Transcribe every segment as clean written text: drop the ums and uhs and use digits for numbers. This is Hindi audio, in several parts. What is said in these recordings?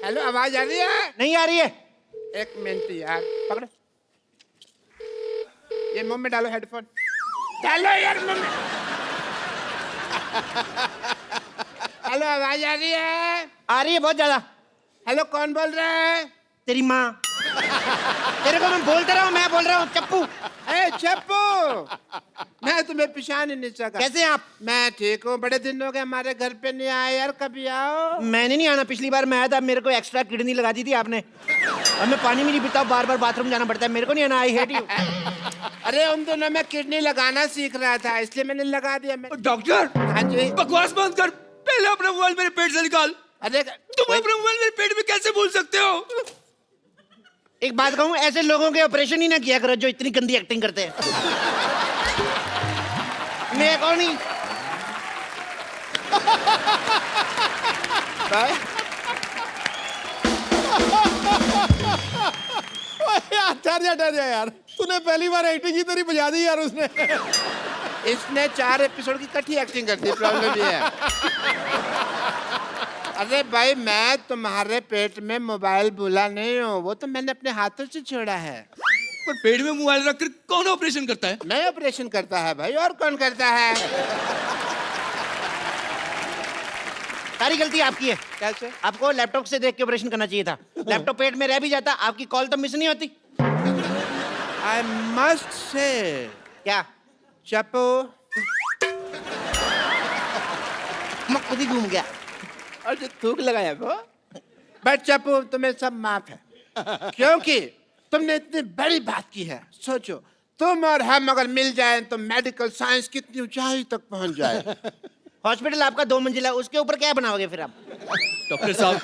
हेलो, आवाज आ रही है? नहीं आ रही है। एक मिनट यार, पकड़ो। ये मुंह में डालो हेडफोन। डालो यार मुंह में। हेलो, आवाज आ रही है? आ रही है बहुत ज्यादा। हेलो, कौन बोल रहा है? तेरी माँ। तेरे को मैं बोलता रहा हूँ, मैं बोल रहा हूँ चप्पू। ए चप्पू, मैं तुम्हें पहचान ही नहीं सका। कैसे हैं आप? मैं ठीक हूँ। बड़े दिन हो गए हमारे घर पे नहीं आए यार, कभी आओ। मैंने नहीं आना, पिछली बार मैं आया था, मेरे को एक्स्ट्रा किडनी लगा दी थी आपने। और मैं पानी भी नहीं पीता, बार बार बाथरूम जाना पड़ता है, मेरे को नहीं आना। I hate you. अरे उन दोनों में किडनी लगाना सीख रहा था, इसलिए मैंने लगा दिया। डॉक्टर, हाँ जी। बकवास बंद कर। पहले अपना मोबाइल मेरे पेट से निकाल। अरे तुम अपना मोबाइल मेरे पेट में कैसे भूल सकते हो? एक बात कहूँ, ऐसे लोगों के ऑपरेशन ही ना किया करो जो इतनी गंदी एक्टिंग करते हैं। मैं कौन नहीं। ठहर जा यार, तूने पहली बार एक्टिंग की तेरी बजा दी यार उसने। इसने 4 एपिसोड की इकट्ठी एक्टिंग कर दी, प्रॉब्लम ये है। अरे भाई, मैं तुम्हारे पेट में मोबाइल भूला नहीं हूँ, वो तो मैंने अपने हाथों से छोड़ा है। पर पेट में मोबाइल रखकर कौन ऑपरेशन करता है? मैं ऑपरेशन करता है भाई, और कौन करता है? सारी गलती आपकी है। कैसे? आपको लैपटॉप से देख के ऑपरेशन करना चाहिए था। लैपटॉप पेट में रह भी जाता, आपकी कॉल तो मिस नहीं होती। I must say. क्या? चप्पू, मैं खुद ही घूम गया। और जो थूक लगाया वो। बट चप्पू, तुम्हें सब माफ है, क्योंकि तुमने इतनी बड़ी बात की है। सोचो, तुम और हम अगर मिल जाएं तो मेडिकल साइंस कितनी ऊंचाई तक पहुंच जाए। हॉस्पिटल आपका 2 मंजिला, उसके ऊपर क्या बनाओगे फिर आप? डॉक्टर साहब,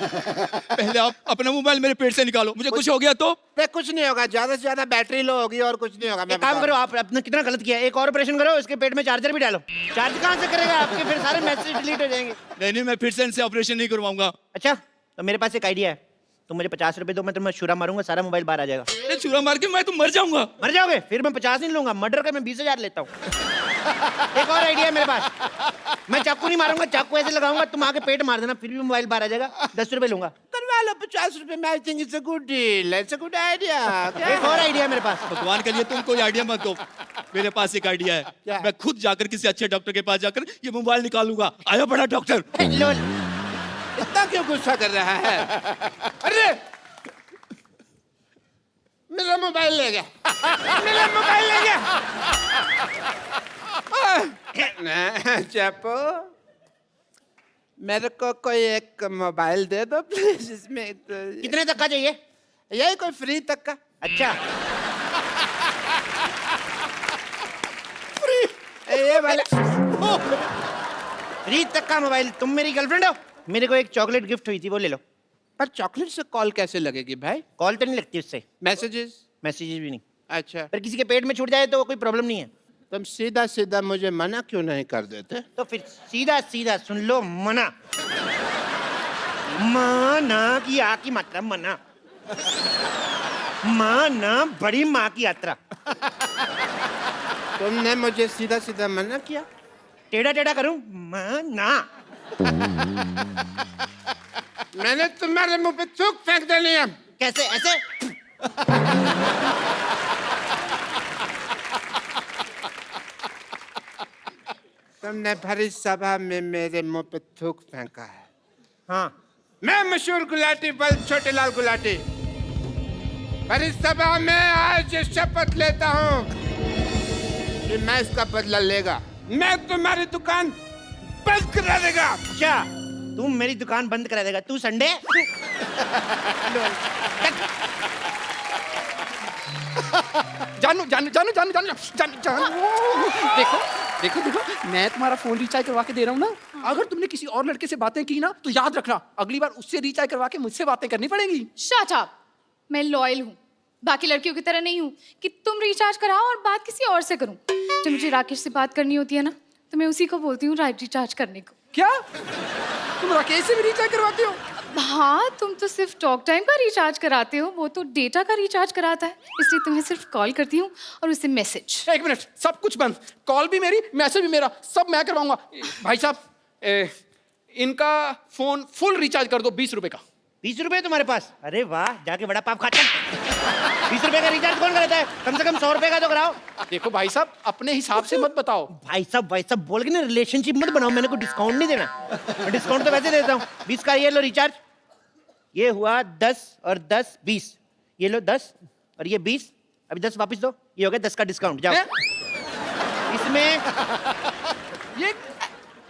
पहले आप अपना मोबाइल मेरे पेट से निकालो। मुझे कुछ हो गया तो? पे कुछ नहीं होगा, ज्यादा से ज्यादा बैटरी लो होगी, और कुछ नहीं होगा। मैं एक काम करो, आप आपने कितना गलत किया, एक और ऑपरेशन करो, इसके पेट में चार्जर भी डालो। चार्ज कहाँ से करेगा? आपके फिर सारे मैसेज डिलीट हो जाएंगे। नहीं, मैं फिर से इनसे ऑपरेशन नहीं करवाऊंगा। अच्छा, तो मेरे पास एक आइडिया है। तुम मुझे 50 रुपए दो, मैं तुम्हें छुरा मारूंगा, सारा मोबाइल बाहर आ जाएगा। अरे छुरा मार के मैं तो मर जाऊंगा। मर जाओगे? फिर मैं 50 नहीं लूंगा, मर्डर का मैं 20,000 लेता हूँ। एक और आइडिया है मेरे पास। मैं चाकू नहीं मारूंगा, चाकू ऐसे लगाऊंगा, तुम आके पेट मार देना, फिर भी मोबाइल बाहर आ जाएगा। 10 रुपए लूंगा। करवा लो 50 रुपए में। I think it's a good deal, it's a good idea. एक और आइडिया है मेरे पास। भगवान के लिए तुम कोई आइडिया मत दो, मेरे पास एक आइडिया क्या? है। मैं खुद जाकर किसी अच्छे डॉक्टर के पास जाकर ये मोबाइल निकालूंगा। आया बड़ा डॉक्टर। लो, इतना क्यों गुस्सा कर रहा है? अरे मेरा मोबाइल ले गया, मेरा मोबाइल ले गया। चप्पू, मेरे को कोई एक मोबाइल दे दो प्लीज। इसमें कितने तक का चाहिए? यही कोई फ्री तक का। अच्छा, ये वाला फ्री तक का मोबाइल? तुम मेरी गर्लफ्रेंड हो? मेरे को एक चॉकलेट गिफ्ट हुई थी, वो ले लो। पर चॉकलेट से कॉल कैसे लगेगी भाई? कॉल तो नहीं लगती उससे, मैसेजेस? मैसेजेस भी नहीं। अच्छा, पर किसी के पेट में छूट जाए तो कोई प्रॉब्लम नहीं है। तुम सीधा सीधा मुझे मना क्यों नहीं कर देते? तो फिर सीधा सीधा सुन लो, मना। माना की आ की मात्रा मना। माना बड़ी माँ की यात्रा। तुमने मुझे सीधा सीधा मना किया। टेढ़ा टेढ़ा करूं? माना। मैंने तुम्हारे मुंह पे थूक फेंक देनी है। कैसे? ऐसे? तुमने भरी सभा में मेरे मुंह पे थूक फेंका है। हाँ। मैं मशहूर गुलाटी बल छोटे लाल गुलाटी भरी सभा में आज शपथ लेता हूँ कि मैं इसका बदला लेगा। मैं तुम्हारी दुकान बंद करा देगा। अच्छा, तू मेरी दुकान बंद करा देगा? तू संडे? जानू जानू जानू जानू जानू जानू जानू देखो देखो देखो, मैं तुम्हारा फोन रिचार्ज करवा के दे रहा हूँ ना। अगर तुमने किसी और लड़के से बातें की ना तो याद रखना, अगली बार उससे रिचार्ज करवा के मुझसे बातें करनी पड़ेगी। Shut up. मैं लॉयल हूँ, बाकी लड़कियों की तरह नहीं हूँ कि तुम रिचार्ज कराओ और बात किसी और से करूँ। जब मुझे राकेश से बात करनी होती है ना, तो मैं उसी को बोलती हूँ रिचार्ज करने को। क्या तुम राकेश से भी रिचार्ज करवाते हो? हाँ, तुम तो सिर्फ टॉक टाइम का रिचार्ज कराते हो, वो तो डेटा का रिचार्ज कराता है। इसलिए तुम्हें सिर्फ कॉल करती हूँ और उससे मैसेज। एक मिनट, सब कुछ बंद। कॉल भी मेरी, मैसेज भी मेरा, सब मैं करवाऊंगा। भाई साहब, इनका फोन फुल रिचार्ज कर दो 20 रुपए का। 20 रुपए तुम्हारे पास? अरे वाह, जाके बड़ा पाप खाता। 20 रुपए का रिचार्ज कौन कराता है? कम से कम 100 रुपए का तो कराओ। देखो भाई साहब, अपने हिसाब से मत बताओ। भाई साहब बोल के ना रिलेशनशिप मत बनाओ, मैंने कोई डिस्काउंट नहीं देना। डिस्काउंट तो वैसे देता हूँ। 20 का ये लो रिचार्ज, ये हुआ 10 और 10 20, ये लो 10 और ये 20, अभी 10 वापस दो, ये हो गया 10 का डिस्काउंट। जाओ।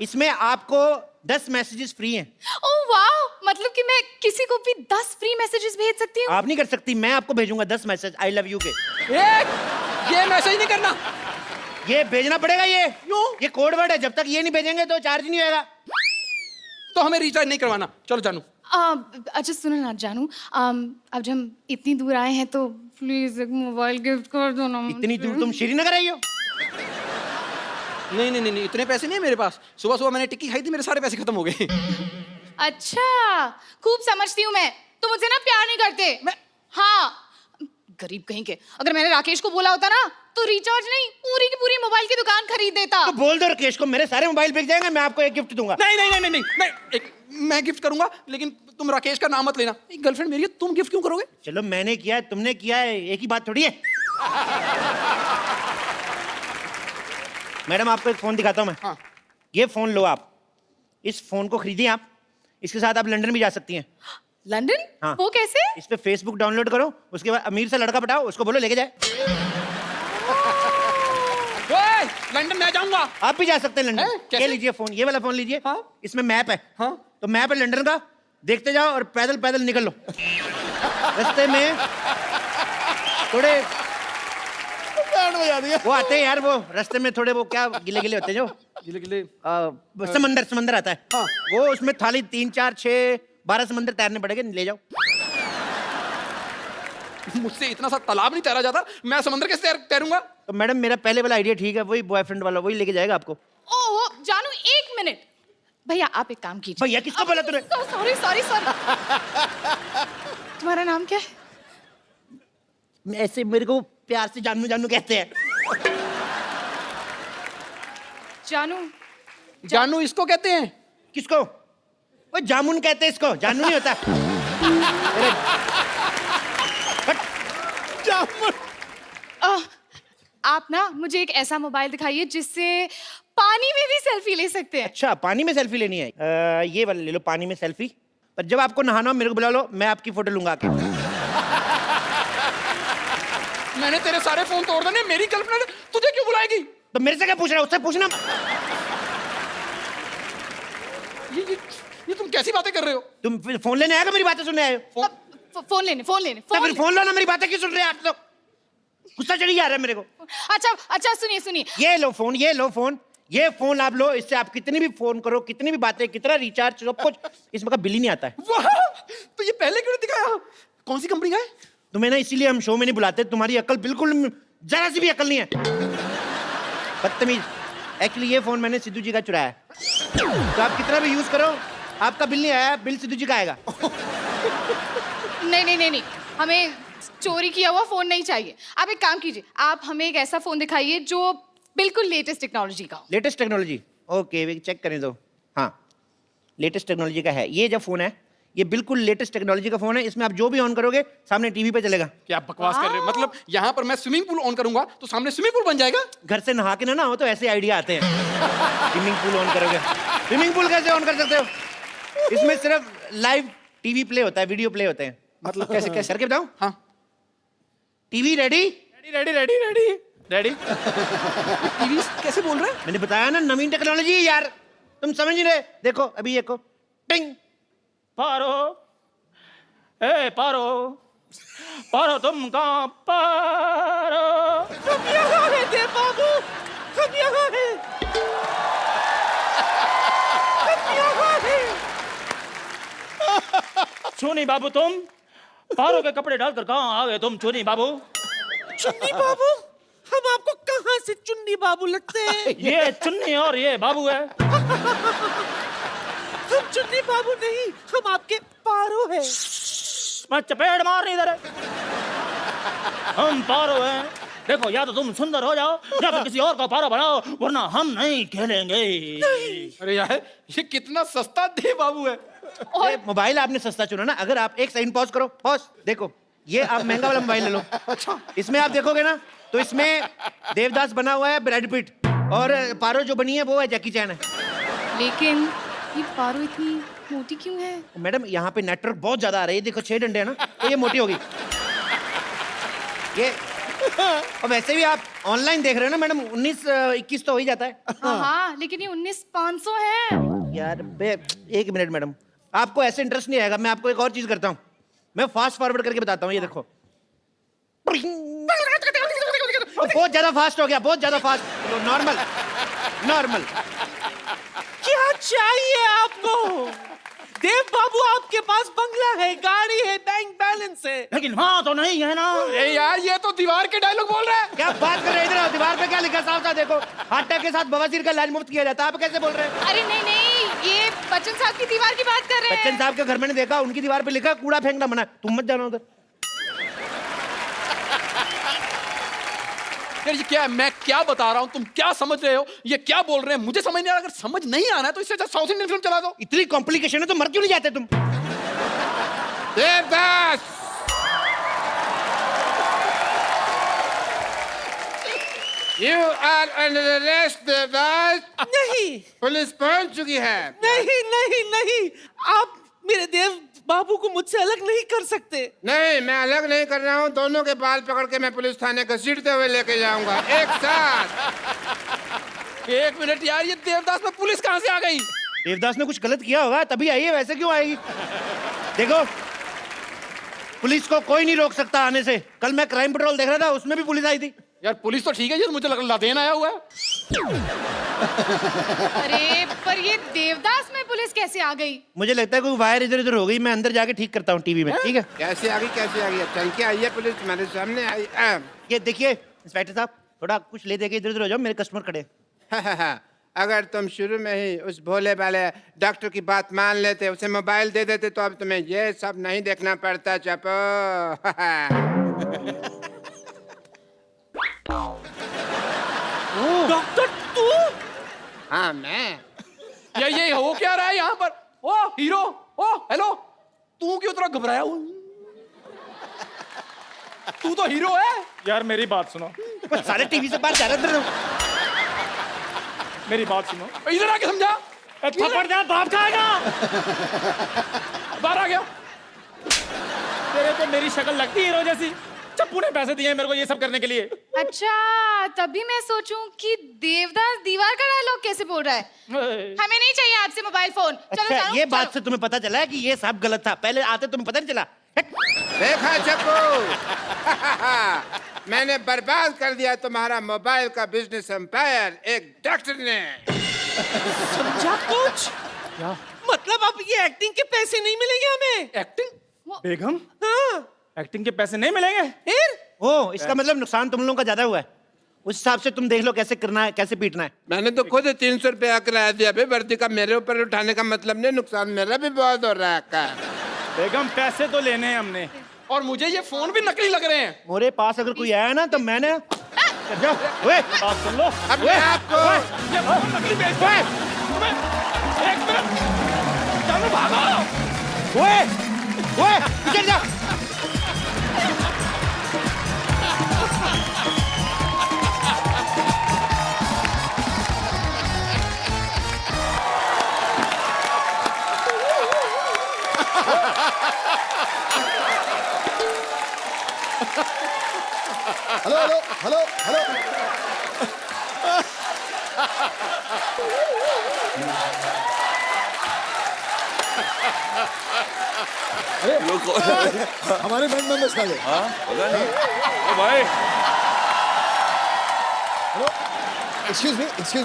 इसमें आपको 10 मैसेजेस फ्री हैं। ओह वाह, मतलब कि मैं किसी को भी 10 फ्री मैसेजेस भेज सकती हूँ? आप नहीं कर सकती, मैं आपको भेजूंगा 10 मैसेज आई लव यू के। ये मैसेज नहीं करना, ये भेजना पड़ेगा। ये कोड वर्ड है, जब तक ये नहीं भेजेंगे तो चार्ज नहीं होगा। तो हमें रिचार्ज नहीं करवाना। चलो जानू। अच्छा सुनो ना जानू, अब जब हम इतनी दूर आए हैं तो प्लीज एक मोबाइल गिफ्ट कर दो ना। इतनी दूर तुम श्रीनगर आई हो? नहीं, इतने पैसे नहीं है मेरे पास। सुबह मैंने टिक्की खाई थी, मेरे सारे पैसे खत्म हो गए। अच्छा, खूब समझती हूँ मैं। तो मुझे ना प्यार नहीं करते। हाँ, गरीब कहीं के। अगर मैंने राकेश को बोला होता ना तो रिचार्ज नहीं, पूरी की पूरी मोबाइल की दुकान खरीद देता। तो बोल दो राकेश को, मेरे सारे मोबाइल बिक जाएंगे, मैं आपको एक गिफ्ट दूंगा। नहीं, मैं गिफ्ट करूंगा, लेकिन तुम राकेश का नाम मत लेना। एक गर्लफ्रेंड मेरी है, तुम गिफ्ट क्यों करोगे? चलो मैंने किया है, तुमने किया है, एक ही बात थोड़ी है। मैडम आपको एक फोन दिखाता हूं मैं। हाँ। ये फोन लो आप, इस फोन को खरीदिए आप, इसके साथ आप लंदन भी जा सकती हैं। लंदन? हाँ। वो कैसे? इस पे फेसबुक डाउनलोड करो, उसके बाद अमीर से लड़का पटाओ, उसको बोलो लेके जाए। ओए, लंदन मैं जाऊंगा। आप भी जा सकते हैं लंदन। कैसे? ये लीजिए फोन, ये वाला फोन लीजिए। हाँ। इसमें मैप है। हाँ। तो मैप है लंदन का, देखते जाओ और पैदल पैदल निकल लो। रास्ते में थोड़े वो आते हैं यार, वो रास्ते में थोड़े वो क्या गिले गिले होते हैं जो गिले समंदर आता है। हाँ। वो उसमें थाली 3 4 6 12 समंदर तैरने पड़ेंगे, ले जाओ। मुझसे इतना सा तालाब नहीं तैरा जाता, मैं समुद्र कैसे तैरूंगा? तो मैडम मेरा पहले वाला आइडिया ठीक है, वही बॉयफ्रेंड वाला, वही लेके जाएगा आपको। ओह जानू, एक मिनट भैया, आप एक काम कीजिए। भैया किसको बोला तूने? सॉरी। तुम्हारा नाम क्या है? ऐसे मेरे को प्यार से जानू जानू कहते हैं। जानू इसको कहते हैं। किसको? वो जामुन कहते हैं इसको, जानू नहीं होता। आप ना मुझे एक ऐसा मोबाइल दिखाइए जिससे पानी में भी सेल्फी ले सकते हैं। अच्छा, पानी में सेल्फी लेनी है? ये वाला ले लो, पानी में सेल्फी। पर जब आपको नहाना हो मेरे को बुला लो, मैं आपकी फोटो लूंगा आके। मैंने तेरे सारे फोन तोड़ देने, मेरी गर्लफ्रेंड तुझे क्यों बुलाएगी? तो मेरे से क्या पूछ रहा है, उससे पूछना। ये तुम कैसी बातें कर रहे हो? तुम फिर फोन लेने आएगा, मेरी बातें सुनने आए हो? फोन लेने तो फिर फोन लो ना, मेरी बातें क्यों सुन रहे हैं आप लोग? गुस्सा चढ़ी जा रहा है मेरे को। अच्छा सुनिए। ये लो फोन, ये फोन आप लो, इससे आप कितनी भी फोन करो, कितनी भी बातें, कितना रिचार्ज, सब कुछ, इसमें का बिल ही नहीं आता है। वाह, तो ये पहले क्यों नहीं दिखाया? कौन सी कंपनी का है? तुम्हें ना इसीलिए हम शो में नहीं बुलाते, तुम्हारी अकल बिल्कुल जरा सी भी अकल नहीं है। बदतमीज। एक्चुअली ये फोन मैंने सिद्धू जी का चुराया है, तो आप कितना भी यूज करो आपका बिल नहीं आया, बिल सिद्धू जी का आएगा। नहीं, हमें चोरी किया हुआ फोन नहीं चाहिए। आप एक काम कीजिए, आप हमें एक ऐसा फोन दिखाइए जो बिल्कुल लेटेस्ट टेक्नोलॉजी का हो। Latest technology? ओके, चेक करने दो। हाँ, लेटेस्ट टेक्नोलॉजी का है ये जो फोन है, ये बिल्कुल लेटेस्ट टेक्नोलॉजी का फोन है। इसमें आप जो भी ऑन करोगे सामने टीवी पे चलेगा। क्या बकवास कर रहे हो? मतलब यहाँ पर मैं स्विमिंग पूल ऑन करूंगा तो सामने स्विमिंग पूल बन जाएगा? घर से नहा के ना हो तो ऐसे आइडिया आते हैं। स्विमिंग पूल ऑन करोगे, स्विमिंग पूल कैसे ऑन कर सकते हो? इसमें सिर्फ लाइव टीवी प्ले होता है, वीडियो प्ले होते हैं। मतलब कैसे करके बताऊं? हाँ। TV ready? रेडी। टीवी कैसे बोल रहे हैं? मैंने बताया ना, नवीन टेक्नोलॉजी है यार, तुम समझ नहीं रहे। देखो अभी ये को टिंग। पारो, ए पारो तुम कहाँ? पारो, हम यहाँ हैं देव बाबू, हम यहाँ हैं। चुन्नी बाबू तुम पारो के कपड़े डालकर कहाँ आ गए तुम? चुन्नी बाबू, हम आपको कहाँ से चुन्नी बाबू लगते हैं? ये चुन्नी और ये बाबू है। हम चुन्नी बाबू नहीं, हम आपके पारो हैं। मैं चपेट मार नहीं दे रहे। हम पारो हैं। देखो, या तो तुम सुंदर हो जाओ या फिर किसी और का पारो बनाओ, वरना हम नहीं खेलेंगे। अरे यार, ये कितना सस्ता देव बाबू है। ये मोबाइल आपने सस्ता चुना ना। अगर आप एक सेकंड पॉज करो, पॉज, देखो ये आप महंगा वाला मोबाइल ले लो। अच्छा, इसमें आप देखोगे ना तो इसमें देवदास बना हुआ है ब्रैड पिट, और पारो जो बनी है वो है जैकी चैन है। लेकिन ये पारो इतनी मोटी क्यों है? मैडम यहाँ पे नेटवर्क बहुत ज्यादा आ रहा है, ये देखो 6 डंडे है ना, तो ये मोटी होगी ये। और वैसे भी आप ऑनलाइन देख रहे हो ना मैडम, 19-21 तो हो ही जाता है। हाँ, लेकिन ये 19,500 है। यार एक मिनट मैडम, आपको ऐसे इंटरेस्ट नहीं आएगा। मैं आपको एक और चीज करता हूँ, मैं फास्ट फॉरवर्ड करके बताता हूँ। ये देखो बहुत ज्यादा फास्ट हो गया, बहुत ज्यादा फास्ट। Normal normal. क्या चाहिए आपको? देव बाबू, आपके पास बंगला है, गाड़ी है, बैंक बैलेंस है। लेकिन हाँ तो नहीं है ना। अरे यार, ये तो दीवार के डायलॉग बोल रहा है। क्या बात कर रहे हैं? इधर आओ, दीवार पे क्या लिखा है? साफ साफ देखो, हार्ट अटैक के साथ बवासीर का इलाज मुफ्त किया जाता है। आप कैसे बोल रहे हैं? अरे नहीं नहीं, ये बच्चन साहब की दीवार की बात कर रहे बच्चन हैं। साहब के घर मैंने देखा, उनकी दीवार पे लिखा कूड़ा फेंकना मना, तुम मत जाना उधर। यार ये क्या है? मैं क्या बता रहा हूँ, तुम क्या समझ रहे हो? ये क्या बोल रहे हैं मुझे समझ नहीं आ रहा। अगर समझ नहीं आ रहा है तो इससे अच्छा साउथ इंडियन फिल्म चला दो। इतनी कॉम्प्लिकेशन है तो मर क्यों नहीं जाते तुम? Devdas, you are under arrest Devdas. नहीं पुलिस पहुंच चुकी है। नहीं नहीं नहीं, आप मेरे देव बाबू को मुझसे अलग नहीं कर सकते। नहीं, मैं अलग नहीं कर रहा हूँ। दोनों के बाल पकड़ के मैं पुलिस थाने घसीटते हुए लेके जाऊंगा एक साथ। एक मिनट यार, ये देवदास में पुलिस कहाँ से आ गई? देवदास ने कुछ गलत किया होगा तभी आई है, वैसे क्यों आएगी? देखो, पुलिस को कोई नहीं रोक सकता आने से। कल मैं क्राइम पेट्रोल देख रहा था, उसमें भी पुलिस आई थी। यार पुलिस तो ठीक है, ये तो मुझे लग लादेन आया हुआ है। अरे पर ये देवदास में पुलिस कैसे आ गई? मुझे लगता है कोई वायर इधर उधर हो गई, मैं अंदर जाके ठीक करता हूँ टीवी में, ठीक है? कैसे आ गई? कैसे आ गई? चल के आई है पुलिस, तुम्हारे सामने आई। ये देखिए इंस्पेक्टर साहब, थोड़ा कुछ ले दे के इधर उधर हो जाओ, मेरे कस्टमर खड़े। अगर तुम शुरू में ही उस भोले वाले डॉक्टर की बात मान लेते, उसे मोबाइल दे देते, तो अब तुम्हें ये सब नहीं देखना पड़ता। चपो। डॉक्टर तू? हाँ मैं। ये हो क्या रहा है यहाँ पर? ओ हीरो, ओ हेलो, तू क्यों इतना घबराया हुआ? तू तो हीरो है। यार मेरी बात सुनो, सारे टीवी से बाहर जा रहे थे। मेरी बात सुनो। इधर आके समझा। थप्पड़ दे, बाप खाएगा। बाहर आ गया। तेरे तो मेरी शक्ल लगती है हीरो जैसी। चप्पू ने पैसे दिए हैं मेरे को ये सब करने के लिए। अच्छा, तभी मैं सोचूं कि देवदास दीवार का डायलॉग कैसे बोल रहा है। हमें नहीं चाहिए आपसे मोबाइल फोन। चलो अच्छा, जानो, ये चलो। बात से तुम्हें पता चला है कि ये सब गलत था? पहले आते तुम्हें पता नहीं चला? देखा चप्पू, मैंने बर्बाद कर दिया तुम्हारा मोबाइल का बिजनेस एम्पायर एक डॉक्टर ने। समझा कुछ? क्या? मतलब अब ये एक्टिंग के पैसे नहीं मिलेंगे हमें? एक्टिंग? बेगम, हाँ। एक्टिंग के पैसे नहीं मिलेंगे? फिर ओ, इसका मतलब नुकसान तुम लोगों का ज्यादा हुआ है। उस हिसाब से तुम देख लो कैसे करना है, कैसे पीटना है। मैंने तो खुद 300 रुपया किराया दिया भाई, वर्दी का मेरे ऊपर उठाने का मतलब नहीं, नुकसान मेरा भी बहुत हो रहा है का। बेगम पैसे तो लेने हैं हमने। और मुझे ये फोन भी नकली लग रहे हैं। मेरे पास अगर कोई आया ना तो मैंने जाओ। ओए, बात सुन लो। अब मैं आपको ये फोन नकली बेचते हैं। एक मिनट, जानो भागो। ओए, ओए, इधर जा। Hello hello hello hello. हमारे बैंड मेंबर्स कहाँ गए? ओ भाई, एक्सक्यूज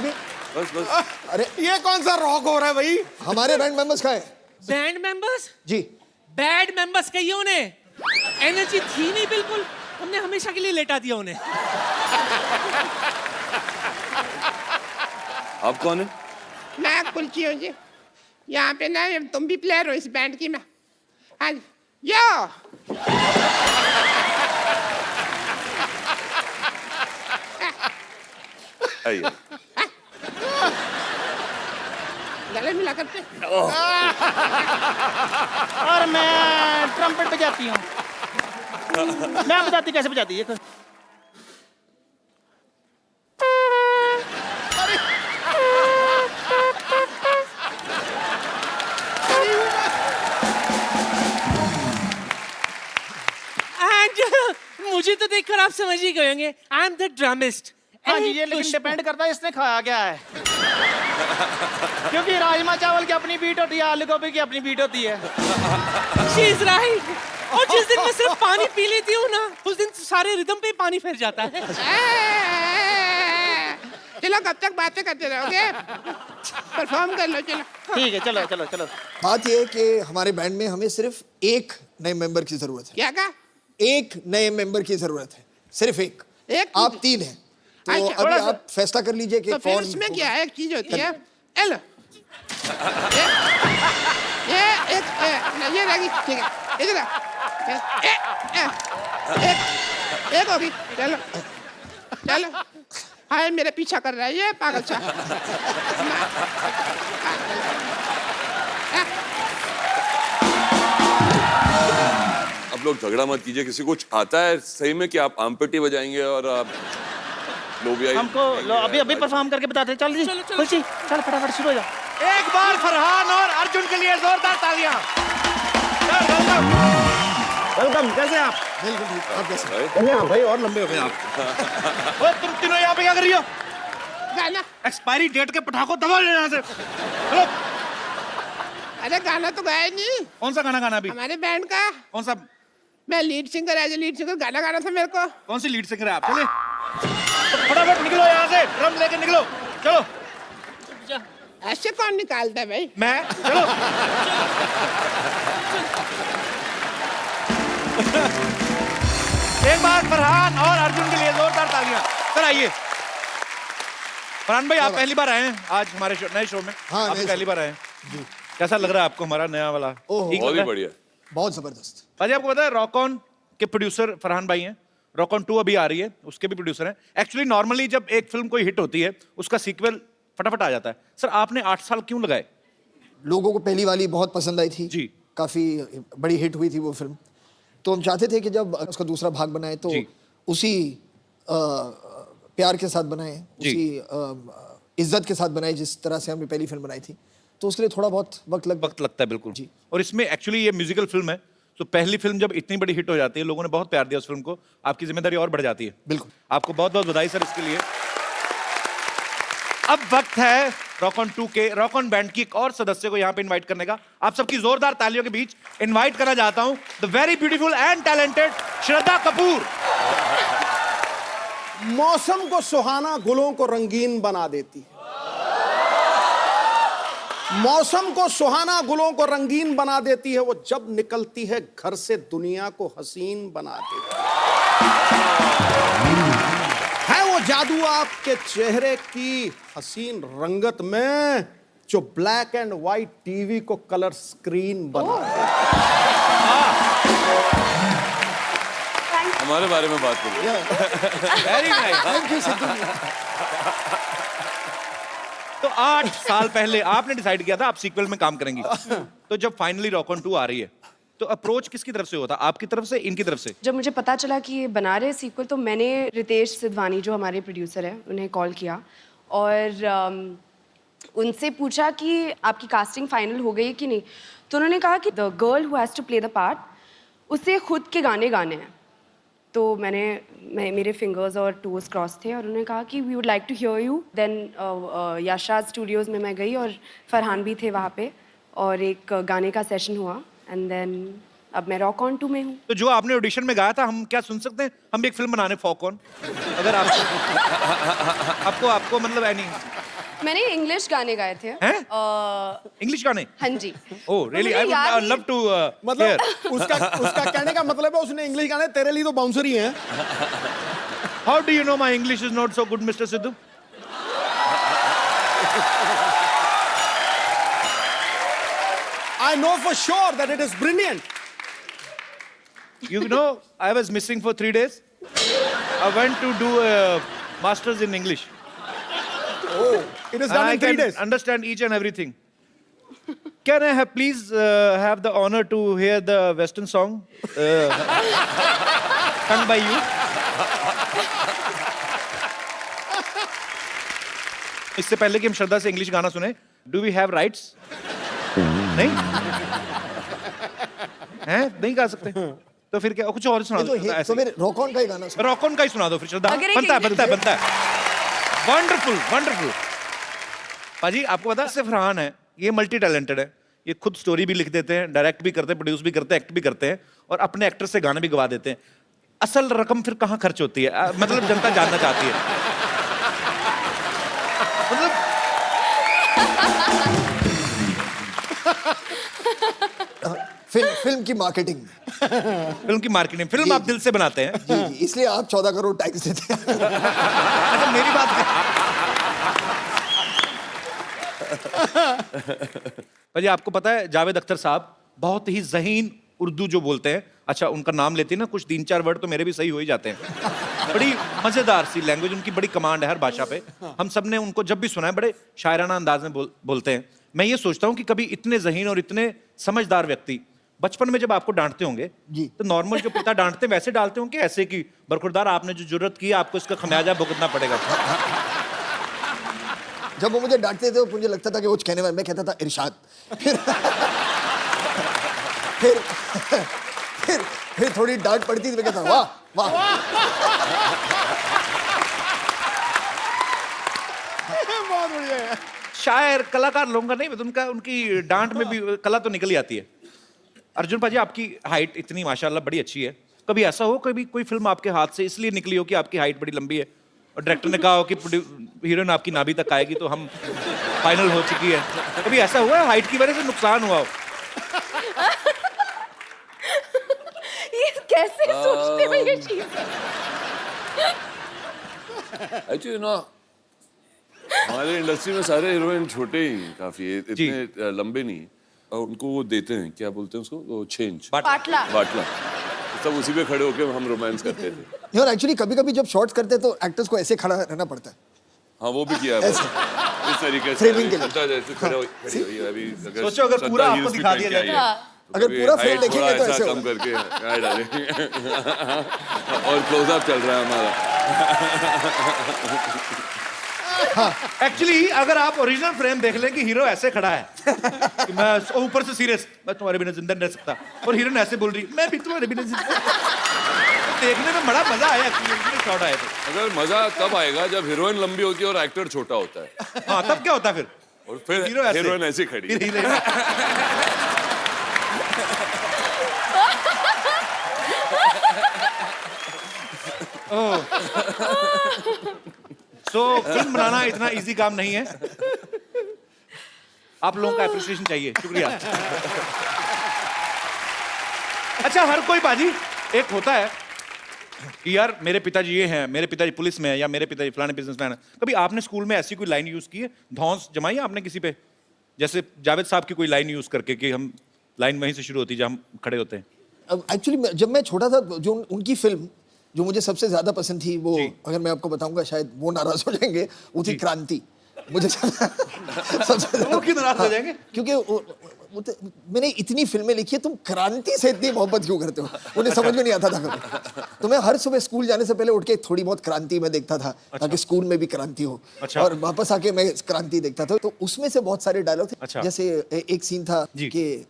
मी। बस बस। अरे ये कौन सा रॉक हो रहा है भाई? हमारे बैंड मेंबर्स कहाँ हैं? Band members? जी। बैड मेंबर्स कहिए उन्हें। एनर्जी थी नहीं बिल्कुल, हमने हमेशा के लिए लेटा दिया उन्हें। आप कौन है? मैं कुलची हूँ जी, यहाँ पे ना तुम भी प्लेयर हो इस बैंड की। मैं हाँ यो आइए। गले मिला करते और मैं ट्रम्पेट बजाती हूँ। मैं बजाती कैसे बजाती है? एंड मुझे तो देखकर आप समझ ही गए होंगे, आई एम द ड्रमिस्ट। हाँ जी, ये लेकिन डिपेंड करता है इसने खाया क्या है। क्योंकि राजमा चावल की अपनी बीट होती है, आलू गोभी की अपनी बीट होती है। She is right. और जिस दिन मैं सिर्फ पानी पी लेती हूँ ना, उस दिन सारे रिदम पे पानी फिर जाता है। चलो कब तक बातें करते रहोगे? परफॉर्म कर लो चलो। ठीक है, चलो चलो चलो। बात यह है कि हमारे बैंड में हमें सिर्फ एक नए मेंबर की जरूरत है। क्या कहा? एक नए मेंबर की जरूरत है, सिर्फ एक। एक? आप 3 हैं, तो अच्छा, अभी आप फैसला कर लीजिए कि तो फिर कौन उसमें क्या होगा। है? एक चीज होती है, एल ये ये रहेगी, ठीक है, इधर एक होगी। चलो चलो, हाय मेरे पीछा कर रहा है ये पागल सा। अब लोग झगड़ा मत कीजिए, किसी को आता है सही में कि आप आमपेटी बजाएंगे और आप लोबिया हमको अभी अभी परफॉर्म करके बताते हैं। चल जी, खुशी चल फटाफट शुरू हो जा। एक बार फरहान और अर्जुन के लिए जोरदार तालियां। वेलकम, कैसे आप? बिल्कुल ठीक, आप कैसे? भाई भाई और लंबे हो गए आप। ओए तुम तीनों यहाँ पे क्या कर रही हो? गाना, एक्सपायरी डेट के पटाखों दबा लेना यहाँ से। हेलो, अरे गाना तो गाया नहीं। कौन सा गाना गाना अभी? हमारे बैंड का। कौन सा? मैं lead singer, as a lead singer गाना गाना था मेरे को। कौन सी लीड सिंगर है आप? चलिए फटाफट निकलो यहाँ से, ड्रम लेके निकलो। चलो। ऐसे कौन निकालता है भाई? मैं, चलो। एक बार फरहान और अर्जुन के लिए जोरदार तालियां। सर आइए। फरहान भाई, आप पहली बार आए हैं आज हमारे नए शो में। हाँ, आप नए पहली शो। बार आए हैं जी। कैसा लग रहा है आपको हमारा नया वाला? ओह, ठीक बहुत लग ही रहा है? बढ़िया। बहुत जबरदस्त। अजय, आपको पता है रॉक ऑन के प्रोड्यूसर फरहान भाई हैं। रॉक ऑन 2 अभी आ रही है, उसके भी प्रोड्यूसर हैं। एक्चुअली नॉर्मली जब एक फिल्म कोई हिट होती है, उसका सीक्वल फटाफट आ जाता है। सर आपने 8 साल क्यों लगाए? लोगों को पहली वाली बहुत पसंद आई थी जी। काफी बड़ी हिट हुई थी वो फिल्म, तो हम चाहते थे कि जब उसका दूसरा भाग बनाए तो जी। उसी प्यार के साथ बनाए, जी। उसी इज्जत के साथ बनाए जिस तरह से हमने पहली फिल्म बनाई थी। तो उसके लिए थोड़ा बहुत वक्त लगता है बिल्कुल जी। और इसमें एक्चुअली ये म्यूजिकल फिल्म है, तो पहली फिल्म जब इतनी बड़ी हिट हो जाती है, लोगों ने बहुत प्यार दिया उस फिल्म को, आपकी जिम्मेदारी और बढ़ जाती है। बिल्कुल। आपको बहुत बहुत बधाई सर इसके लिए। अब वक्त है रॉक ऑन 2 के रॉक ऑन बैंड की एक और सदस्य को यहाँ पे इनवाइट करने का। आप सबकी जोरदार तालियों के बीच इनवाइट करना चाहता हूँ the very beautiful and talented Shraddha Kapoor. मौसम को सुहाना, गुलों को रंगीन बना देती है। मौसम को सुहाना, गुलों को रंगीन बना देती है। वो जब निकलती है घर से, दुनिया को हसीन बना देती है वो जादू आपके चेहरे की हसीन रंगत में, जो ब्लैक एंड व्हाइट टीवी को कलर स्क्रीन बना देती हमारे बारे में बात करिए। Very nice. तो 8 साल पहले आपने डिसाइड किया था आप सीक्वल में काम करेंगी। तो जब फाइनली रॉक ऑन 2 आ रही है, तो अप्रोच किसकी तरफ से होता? आपकी तरफ से, इनकी तरफ से? जब मुझे पता चला कि ये बना रहे सीक्वल, तो मैंने रितेश सिद्धवानी जो हमारे प्रोड्यूसर हैं उन्हें कॉल किया और उनसे पूछा कि आपकी कास्टिंग फाइनल हो गई कि नहीं। तो उन्होंने कहा कि the girl who has to play the part, उसे खुद के गाने गाने हैं। तो मेरे फिंगर्स और टोज क्रॉस थे और उन्होंने कहा कि we would like to hear you. Then यशाज स्टूडियोज़ में मैं गई और फरहान भी थे वहाँ पे और एक गाने का सेशन हुआ एंड देन अब मैं रॉक ऑन 2 में हूँ। तो जो आपने ऑडिशन में गाया था, हम क्या सुन सकते हैं? हम भी एक फिल्म बनाने फॉक ऑन, अगर आपको मतलब एनी। मैंने इंग्लिश गाने गाए थे। इंग्लिश गाने? हाँ जी। Oh really, I would love to मतलब उसका कहने का मतलब है उसने इंग्लिश गाने, तेरे लिए तो बाउंसर ही हैं। How do you know my English is not so good mister Sidhu? I know for sure that it is brilliant. You know, I was missing for 3 days. I went to do a master's in English. Oh, it is done in 3 days. Understand each and everything. Can I have please have the honor to hear the Western song sung by you? इससे पहले कि हम श्रद्धा से इंग्लिश गाना सुने, do we have rights? नहीं? हैं? नहीं गा सकते? तो फिर क्या? कुछ और सुना दो। तो फिर रॉक ऑन का ही गाना रॉक ऑन का ही सुना दो फिर श्रद्धा। अगर एक बनता है। वंडरफुल। पाजी आपको पता है सिर्फ फरहान है, ये मल्टी टैलेंटेड है। ये खुद स्टोरी भी लिख देते हैं, डायरेक्ट भी करते हैं, प्रोड्यूस भी करते हैं, एक्ट भी करते हैं और अपने एक्टर से गाने भी गवा देते हैं। असल रकम फिर कहाँ खर्च होती है? मतलब जनता जानना चाहती है। मतलब फिल्म की मार्केटिंग। फिल्म आप दिल से बनाते हैं। जी, इसलिए आप 14 करोड़ टैक्स देते हैं। अच्छा मेरी बात भाई आपको पता है जावेद अख्तर साहब बहुत ही ज़हीन उर्दू जो बोलते हैं। अच्छा उनका नाम लेते हैं ना, कुछ 3-4 वर्ड तो मेरे भी सही हो ही जाते हैं। बड़ी मजेदार सी लैंग्वेज, उनकी बड़ी कमांड है हर भाषा पे। हम सब ने उनको जब भी सुना है बड़े शायराना अंदाज में बोलते हैं। मैं ये सोचता हूँ कि कभी इतने ज़हीन और इतने समझदार व्यक्ति बचपन में जब आपको डांटते होंगे तो नॉर्मल जो पिता डांटते हैं वैसे डालते होंगे ऐसे कि बरखुरदार आपने जो जुर्रत की आपको इसका खमियाजा भुगतना पड़ेगा। जब वो मुझे डांटते थे तो मुझे लगता था कि वो कुछ कहने वाला, मैं कहता था इरशाद। फिर थोड़ी डांट पड़ती थी, मैं कहता वाह वाह। बहुत बढ़िया है। शायर कलाकार लोगों का नहीं, उनका उनकी डांट में भी कला तो निकल ही आती है। अर्जुन पाजी आपकी हाइट इतनी माशाल्लाह बड़ी अच्छी है, कभी ऐसा हो कभी कोई फिल्म आपके हाथ से इसलिए निकली हो कि आपकी हाइट बड़ी लंबी है और डायरेक्टर ने कहा हो कि हीरोइन आपकी नाभि तक आएगी तो हम फाइनल हो चुकी है, कभी ऐसा हुआ है हाइट की वजह से नुकसान हुआ हो? ये कैसे सोचते हो ये चीज? एक्चुअली ना हमारे इंडस्ट्री में सारे हीरोइन छोटे ही काफी है, इतने लंबे नहीं। और उनको वो देते हैं, क्या बोलते हैं उसको, वो छेंच, बाटला। सब उसी पे खड़े होकर हम रोमांस करते थे। और एक्चुअली कभी-कभी जब शॉट्स करते हैं तो एक्टर्स को ऐसे खड़ा रहना पड़ता है। हाँ वो भी किया है इस तरीके से फ्रेमिंग के लिए। खड़े हो अभी सोचो अगर पूरा आपको दिखा दिया जाए, अगर पूरा फ्रेम देखेंगे तो ऐसे कम करके क्या डालेंगे। और क्लोजअप चल रहा है हमारा। एक्चुअली अगर आप ओरिजिनल फ्रेम देख लें कि हीरो ऐसे खड़ा है कि मैं ऊपर से सीरियस, मैं तुम्हारे बिना जिंदा नहीं रह सकता, और हीरोइन ऐसे बोल रही मैं भी तुम्हारे बिना जिंदा। देखने में बड़ा मजा आया एक्चुअली शॉट आए थे। अगर मजा तब आएगा जब हीरोइन लंबी होती है और एक्टर छोटा होता है। हाँ तब क्या होता है फिर? और फिर हीरोइन ऐसे खड़ी है। तो फिल्म बनाना इतना इजी काम नहीं है, आप लोगों का एप्रिसिएशन चाहिए, शुक्रिया। अच्छा हर कोई बाजी एक होता है कि यार मेरे पिताजी ये हैं, मेरे पिताजी पुलिस में है या मेरे पिताजी फलाने बिजनेसमैन है। कभी आपने स्कूल में ऐसी कोई लाइन यूज की है, धौंस जमाई है आपने किसी पे, जैसे जावेद साहब की कोई लाइन यूज करके कि हम लाइन वहीं से शुरू होती है जहाँ हम खड़े होते हैं? अब एक्चुअली जब मैं छोटा था जो उनकी फिल्म जो मुझे सबसे ज्यादा पसंद थी वो अगर मैं आपको बताऊंगा शायद वो नाराज हो जाएंगे, वो थी क्रांति। मुझे सबसे वो क्यों नाराज हो जाएंगे? क्योंकि मैंने इतनी फिल्में लिखी है, तुम क्रांति से इतनी मोहब्बत क्यों करते हो? उन्हें समझ में नहीं आता था कभी। तो मैं हर सुबह स्कूल जाने से पहले उठ के थोड़ी बहुत क्रांति में देखता था ताकि स्कूल में भी क्रांति हो। और वापस आके मैं क्रांति देखता था, तो उसमें से बहुत सारे डायलॉग थे। जैसे एक सीन था कि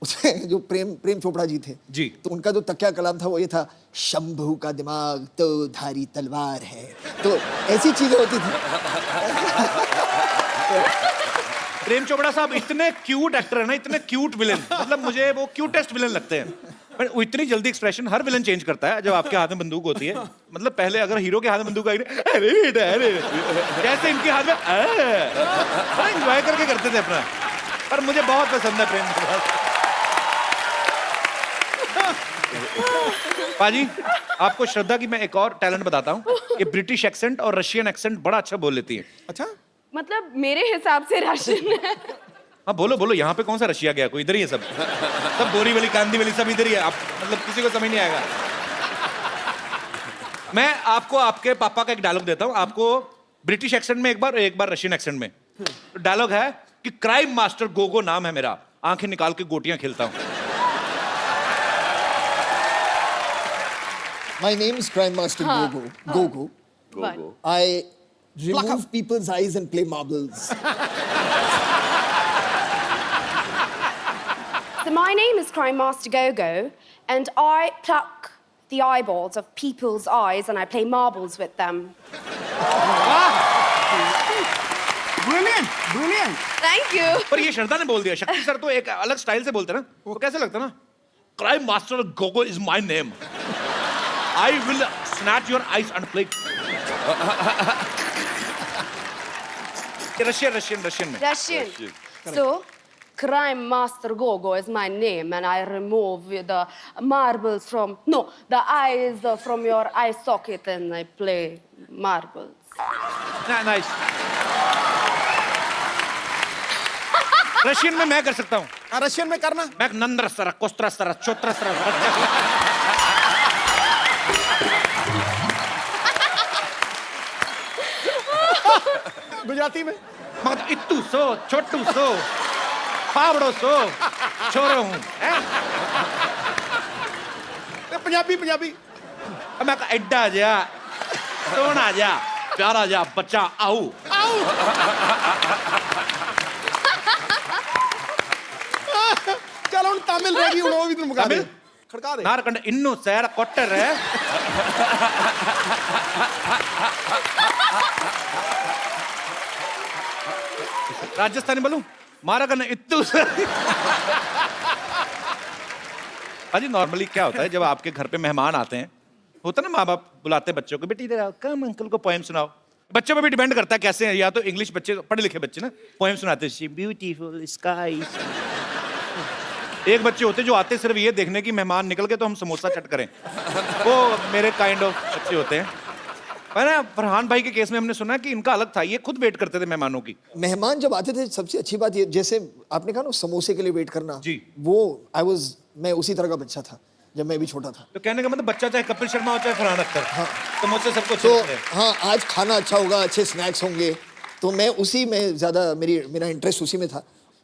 उसमें जो प्रेम चोपड़ा जी थे जी, तो उनका जो तकिया कलाम था वो ये था, शंभू का दिमाग तो धारी तलवार है। तो ऐसी चीजें होती थी। प्रेम चोपड़ा साहब इतने क्यूट एक्टर है ना, इतने क्यूट विलेन, मतलब मुझे वो क्यूटेस्ट विलेन लगते हैं। पर वो इतनी जल्दी एक्सप्रेशन हर विलेन चेंज करता है जब आपके हाथ में बंदूक होती है। मतलब पहले अगर हीरो के हाथ में बंदूक आई, अरे बेटा अरे, जैसे इनके हाथ में एंजॉय करके करते थे अपना। पर मुझे बहुत पसंद है प्रेम चोपड़ा। पाजी आपको श्रद्धा की मैं एक और टैलेंट बताता हूँ, ये ब्रिटिश एक्सेंट और रशियन एक्सेंट बड़ा अच्छा बोल लेती है। अच्छा मतलब मेरे हिसाब से राशन है। हाँ बोलो बोलो, यहाँ पे कौन सा रशिया गया, कोई इधर ही है सब बोरीवली कांदीवली सब इधर ही है। आप मतलब किसी को समझ नहीं आएगा। मैं आपको आपके पापा का एक डायलॉग देता हूँ, आपको ब्रिटिश एक्सेंट में एक बार रशियन एक्सेंट में। डायलॉग है, कि क्राइम मास्टर गोगो नाम है मेरा, आंखें निकाल के गोटियां खेलता हूं। My name is Crime Master Gogo. Gogo. One. I remove people's eyes and play marbles. So my name is Crime Master Gogo, and I pluck the eyeballs of people's eyes and I play marbles with them. Brilliant, brilliant. Thank you. पर ये श्रद्धा ने बोल दिया, शक्ति सर तो एक अलग स्टाइल से बोलते ना, वो कैसे लगता ना? Crime master Gogo is my name. I will snatch your eyes and play. Russian में. Russian. So, Crime Master Gogo is my name, and I remove the marbles from the eyes from your eye socket, and I play marbles. Nice. Russian में मैं कर सकता हूँ। रशियन में करना। मैं नंद्र सरा, कोस्त्रा सरा, चोत्रा सरा। गुजराती में मगर इत्तू सो, छोटू सो, पावड़ो सो, छोरो हूँ। पंजाबी पंजाबी। मैं एड्डा जा, सोना जा, प्यारा जा, बच्चा आओ। चलो उन तमिल रहेगी वो भी तुम मुका दे। खड़का दे। नारकंड इन्नू सैर कोट्टर है। राजस्थानी बोलूं? मारा करना इत्तू। अजी नॉर्मली क्या होता है जब आपके घर पे मेहमान आते हैं, होता ना माँ बाप बुलाते बच्चों को, बेटी इधर आओ, कम अंकल को पोएम सुनाओ। बच्चों पे भी डिपेंड करता है कैसे हैं, या तो इंग्लिश बच्चे, पढ़े लिखे बच्चे ना पोएम सुनाते हैं, ब्यूटीफुल स्काई। एक बच्चे होते जो आते सिर्फ ये देखने की मेहमान निकल के तो हम समोसा चट करें, वो मेरे काइंड ऑफ बच्चे होते हैं। पर फरहान भाई के केस में हमने सुना कि इनका अलग था, ये खुद वेट करते थे मेहमानों की। मेहमान जब आते थे सबसे अच्छी बात ये, जैसे आपने कहा ना समोसे के लिए वेट करना जी, वो मैं उसी तरह का बच्चा था जब मैं भी छोटा था। तो कहने का मतलब बच्चा चाहे कपिल शर्मा हो चाहे फरहान अख्तर, हाँ, समोसे सबको तो अच्छे लगते हैं। हाँ, आज खाना अच्छा होगा, अच्छे स्नैक्स होंगे, तो मैं उसी में ज़्यादा मेरा इंटरेस्ट उसी में था।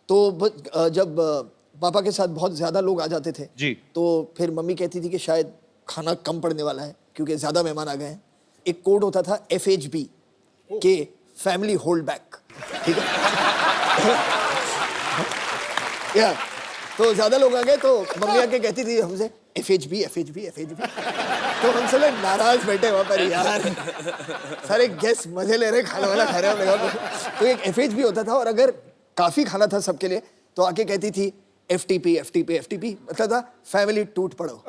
तो जब पापा के साथ बहुत ज़्यादा लोग आ जाते थे जी, तो फिर मम्मी कहती थी कि शायद खाना कम पड़ने वाला है क्योंकि ज़्यादा मेहमान आ गए हैं। एक कोड होता था FHB के फैमिली होल्ड बैक, ठीक है। या तो ज़्यादा लोग आ गए तो मम्मी आके कहती थी हमसे FHB तो हम सब नाराज बैठे वहाँ पर, यार सारे गेस्ट मजे ले रहे, खाना वाला खा रहे हैं। तो एक FHB होता था और अगर काफ़ी खाना था सबके लिए तो आके कहती थी FTP मतलब था फैमिली टूट पड़ो।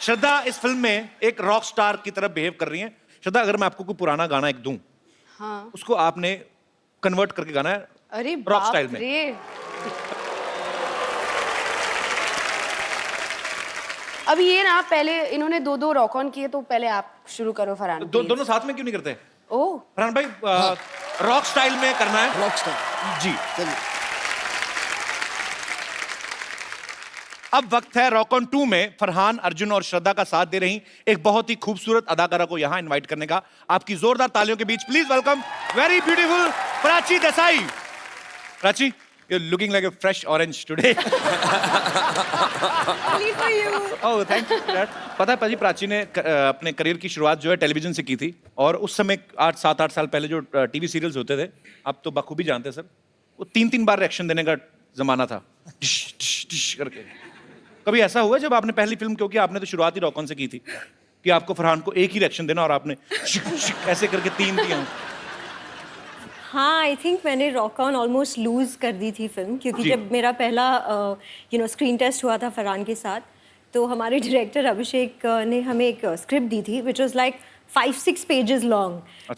श्रद्धा इस फिल्म में एक रॉक स्टार की तरह बिहेव कर रही हैं। श्रद्धा, अगर मैं आपको कोई पुराना गाना एक दूं, हाँ, उसको आपने कन्वर्ट करके गाना है अरे रॉक स्टाइल में। रे। अभी ये ना पहले इन्होंने दो रॉक ऑन किए, तो पहले आप शुरू करो फरहान। दोनों साथ में क्यों नहीं करते? ओह फरहान भाई, रॉक स्टाइल में करना है। रॉक स्टार जी, चलिए। अब वक्त है रॉक ऑन 2 में फरहान, अर्जुन और श्रद्धा का साथ दे रही एक बहुत ही खूबसूरत अदाकारा को यहां इनवाइट करने का। आपकी जोरदार तालियों के बीच please welcome very beautiful Prachi Desai. Prachi, you are looking like a fresh orange today. Oh thank you dad. पता है पाजी, प्राची ने अपने करियर की शुरुआत जो है टेलीविजन से की थी, और उस समय 7-8 साल पहले जो टीवी सीरियल्स होते थे, आप तो बखूबी जानते हैं सर, वो 3-3 बार रिएक्शन देने का जमाना था, डिश डिश डिश करके। कभी ऐसा हुआ जब आपने पहली फिल्म, क्योंकि आपने तो शुरुआत ही रॉक ऑन से की थी, कि आपको फरहान को एक ही रिएक्शन देना और आपने ऐसे करके 3 दिया? हाँ, आई थिंक मैंने रॉक ऑन ऑलमोस्ट लूज कर दी थी फिल्म, क्योंकि जब मेरा पहला स्क्रीन टेस्ट हुआ था फरहान के साथ, तो हमारे डायरेक्टर अभिषेक ने हमें एक स्क्रिप्ट दी थी which was like 5-6 pages long,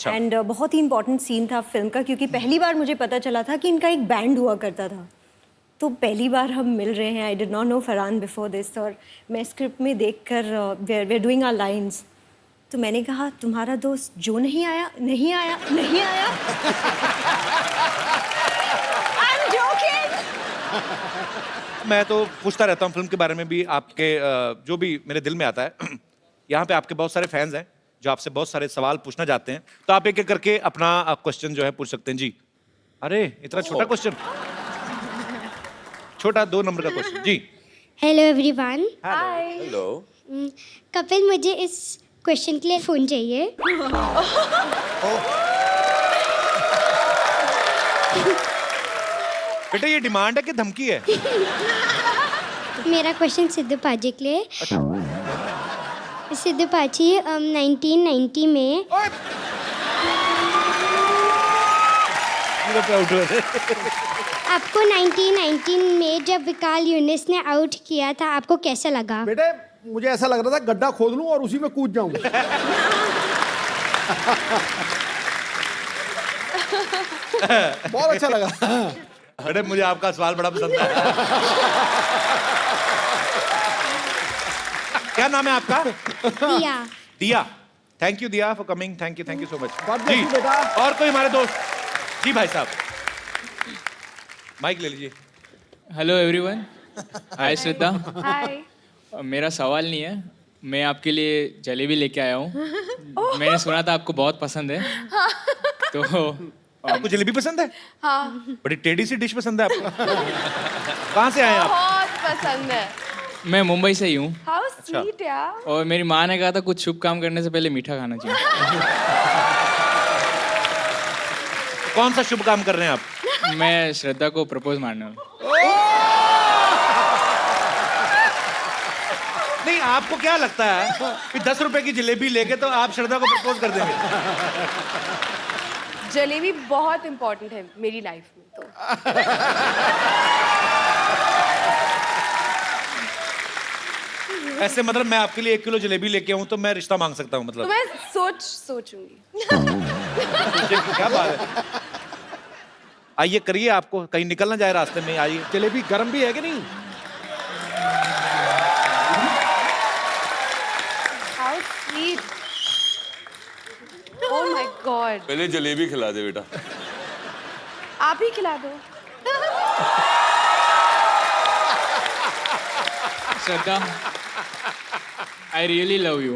and बहुत ही इंपॉर्टेंट सीन था फिल्म का, क्योंकि पहली बार मुझे पता चला था कि इनका एक बैंड हुआ करता था। तो पहली बार हम मिल रहे हैं, I did not know Farhan before this, और मैं स्क्रिप्ट में देखकर we are doing our lines, तो मैंने कहा तुम्हारा दोस्त जो नहीं आया। I'm joking. मैं तो पूछता रहता हूँ फिल्म के बारे में भी, आपके जो भी मेरे दिल में आता है। यहाँ पे आपके बहुत सारे फैंस हैं जो आपसे बहुत सारे सवाल पूछना चाहते हैं, तो आप एक एक करके अपना क्वेश्चन जो है पूछ सकते हैं जी। अरे इतना छोटा क्वेश्चन, छोटा 2 नंबर का क्वेश्चन जी। Hello everyone. Hi. Hello. Kapil, मुझे इस क्वेश्चन के लिए फोन चाहिए। बेटा ये डिमांड है कि धमकी है? मेरा क्वेश्चन सिद्धू पाजी के लिए। सिद्धू पाजी, 1990 में आपको 1919 में जब विकाल यूनिस ने आउट किया था, आपको कैसा लगा? बेटे मुझे ऐसा लग रहा था गड्ढा खोद लूं और उसी में कूद जाऊं। बहुत अच्छा लगा। बेटे मुझे आपका सवाल बड़ा पसंद है। क्या नाम है आपका? Diya. Diya. Thank you Diya for coming. Thank you so much जी। बेटा। और कोई हमारे दोस्त? जी भाई साहब माइक ले लीजिए। Hello everyone. Hi Shraddha. Hi. मेरा सवाल नहीं है, मैं आपके लिए जलेबी लेके आया हूँ। मैंने सुना था आपको बहुत पसंद है। तो आपको जलेबी पसंद है? हाँ। बड़ी टेढ़ी सी डिश पसंद है आपको। कहाँ से आए आप? बहुत पसंद है। मैं मुंबई से ही हूँ। हाउ स्वीट यार। और मेरी माँ ने कहा था कुछ शुभ काम करने से पहले मीठा खाना चाहिए। कौन सा शुभ काम कर रहे हैं आप? मैं श्रद्धा को प्रपोज मारने वाला। नहीं आपको क्या लगता है कि 10 रुपए की जलेबी लेके तो आप श्रद्धा को प्रपोज कर देंगे? जलेबी बहुत इम्पोर्टेंट है मेरी लाइफ में तो। ऐसे मतलब मैं आपके लिए 1 किलो जलेबी लेके आऊं तो मैं रिश्ता मांग सकता हूं तो मतलब? मैं सोचूंगी। क्या बात है। आइए करिए, आपको कहीं निकल ना जाए रास्ते में। आइए। जलेबी गर्म भी है कि नहीं? How sweet. Oh my God. पहले जलेबी खिला दे बेटा। आप ही खिला दो। श्रद्धा, आई रियली लव यू।